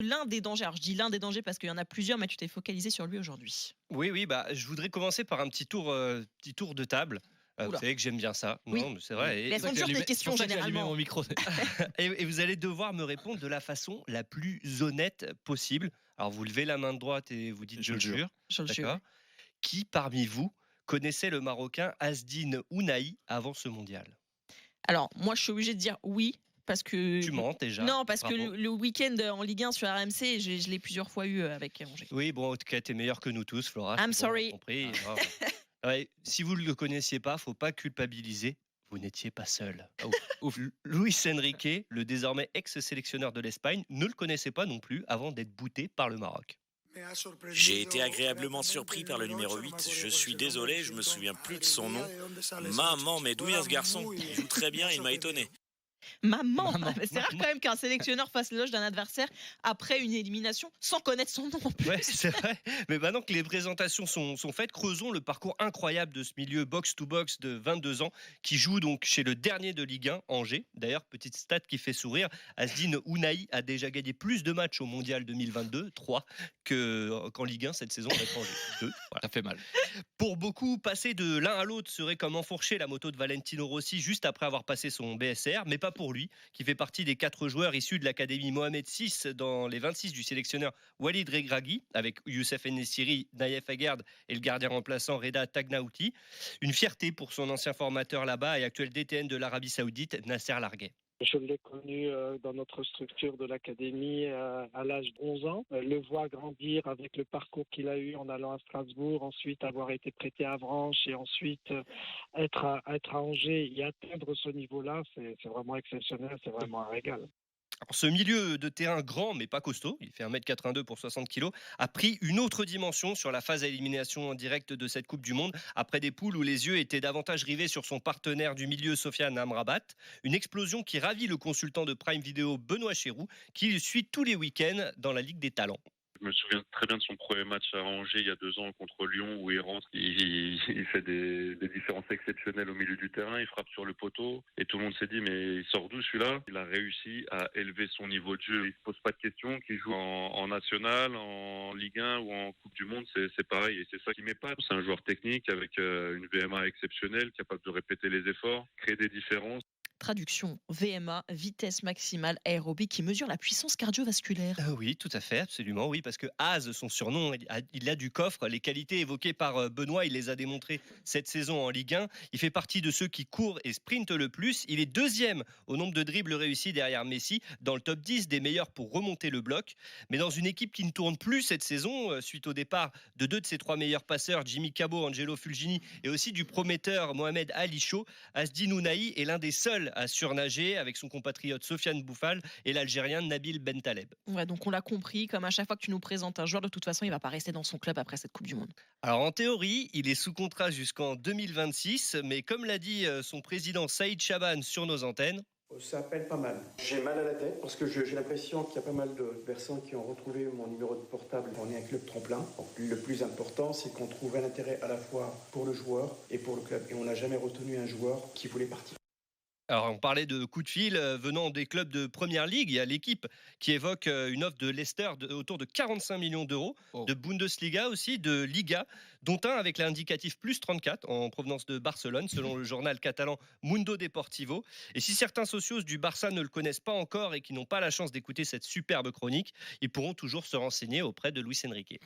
L'un des dangers, alors je dis l'un des dangers parce qu'il y en a plusieurs, mais tu t'es focalisé sur lui aujourd'hui. Oui, oui, bah, je voudrais commencer par un petit tour de table. Ouh Vous là, savez que j'aime bien ça. oui, Non, mais c'est vrai. mais elles sont C'est dures tes pour questions ça que j'ai allumé mon généralement. micro. Et vous allez devoir me répondre de la façon la plus honnête possible. Alors, vous levez la main de droite et vous dites Je je le le jure. jure. Je le jure. D'accord. Qui parmi vous connaissait le Marocain Asdine Ounahi avant ce mondial? Alors moi, je suis obligée de dire oui parce que Tu mens déjà. non, parce que Bravo. le week-end en Ligue 1 sur RMC, je l'ai plusieurs fois eu avec Angers. Oui, bon, en tout cas, t'es meilleur que nous tous, Flora. I'm C'est bon, on a sorry. compris. Ouais, si vous ne le connaissiez pas, faut pas culpabiliser. Vous n'étiez pas seul. Ouf. Luis Enrique, le désormais ex-sélectionneur de l'Espagne, ne le connaissait pas non plus avant d'être bouté par le Maroc. J'ai été agréablement surpris par le numéro 8. Je suis désolé, je me souviens plus de son nom. Maman, mais d'où vient ce garçon? Il joue très bien, il m'a étonné. Maman, Maman. c'est rare quand même qu'un sélectionneur fasse l'éloge d'un adversaire après une élimination sans connaître son nom en plus. Ouais, c'est vrai. Mais maintenant que les présentations sont faites, creusons le parcours incroyable de ce milieu box-to-box de 22 ans qui joue donc chez le dernier de Ligue 1, Angers. D'ailleurs, petite stat qui fait sourire, Asdine Ounahi a déjà gagné plus de matchs au Mondial 2022, 3, qu'en Ligue 1 cette saison avec Angers, 2. Voilà. Ça fait mal. Pour beaucoup, passer de l'un à l'autre serait comme enfourcher la moto de Valentino Rossi juste après avoir passé son BSR, mais pas pour lui, qui fait partie des 4 joueurs issus de l'académie Mohamed VI dans les 26 du sélectionneur Walid Regragui, avec Youssef Ennessiri, Naïef Aguerd et le gardien remplaçant Reda Tagnaouti. Une fierté pour son ancien formateur là-bas et actuel DTN de l'Arabie Saoudite, Nasser Larguet. Je l'ai connu dans notre structure de l'académie à l'âge de 11 ans. Le voir grandir avec le parcours qu'il a eu en allant à Strasbourg, ensuite avoir été prêté à Avranches et ensuite être à Angers et atteindre ce niveau-là, c'est vraiment exceptionnel, c'est vraiment un régal. Alors, ce milieu de terrain grand mais pas costaud, il fait 1m82 pour 60 kg, a pris une autre dimension sur la phase à élimination en direct de cette Coupe du Monde, après des poules où les yeux étaient davantage rivés sur son partenaire du milieu Sofiane Amrabat. Une explosion qui ravit le consultant de Prime Video Benoît Chéroux, qui le suit tous les week-ends dans la Ligue des Talents. Je me souviens très bien de son premier match à Angers il y a 2 ans contre Lyon où il rentre, il fait des différences exceptionnelles au milieu du terrain, il frappe sur le poteau et tout le monde s'est dit mais il sort d'où celui-là? Il a réussi à élever son niveau de jeu, il se pose pas de questions, qu'il joue en national, en Ligue 1 ou en Coupe du Monde, c'est pareil et c'est ça qui m'épate. C'est un joueur technique avec une VMA exceptionnelle, capable de répéter les efforts, créer des différences. Traduction VMA, vitesse maximale aérobie qui mesure la puissance cardiovasculaire. Oui, tout à fait, absolument, oui, parce que Az, son surnom, il a du coffre. Les qualités évoquées par Benoît, il les a démontrées cette saison en Ligue 1. Il fait partie de ceux qui courent et sprintent le plus. Il est deuxième au nombre de dribbles réussis derrière Messi, dans le top 10 des meilleurs pour remonter le bloc. Mais dans une équipe qui ne tourne plus cette saison, suite au départ de 2 de ses 3 meilleurs passeurs, Jimmy Cabot, Angelo Fulgini, et aussi du prometteur Mohamed Ali Chaud, Asdine Ounahi est l'un des seuls à surnager avec son compatriote Sofiane Bouffal et l'Algérien Nabil Bentaleb. Ouais, donc on l'a compris, comme à chaque fois que tu nous présentes un joueur, de toute façon, il va pas rester dans son club après cette Coupe du Monde. Alors en théorie, il est sous contrat jusqu'en 2026, mais comme l'a dit son président Saïd Chaban sur nos antennes, ça appelle pas mal. J'ai mal à la tête parce que j'ai l'impression qu'il y a pas mal de personnes qui ont retrouvé mon numéro de portable. On est un club tremplin. Donc, le plus important, c'est qu'on trouve un intérêt à la fois pour le joueur et pour le club. Et on n'a jamais retenu un joueur qui voulait partir. alors, on parlait de coups de fil venant des clubs de Première Ligue. Il y a l'équipe qui évoque une offre de Leicester autour de 45 millions d'euros, de Bundesliga aussi, de Liga, dont un avec l'indicatif plus 34 en provenance de Barcelone, selon le journal catalan Mundo Deportivo. Et si certains socios du Barça ne le connaissent pas encore et qui n'ont pas la chance d'écouter cette superbe chronique, ils pourront toujours se renseigner auprès de Luis Enrique.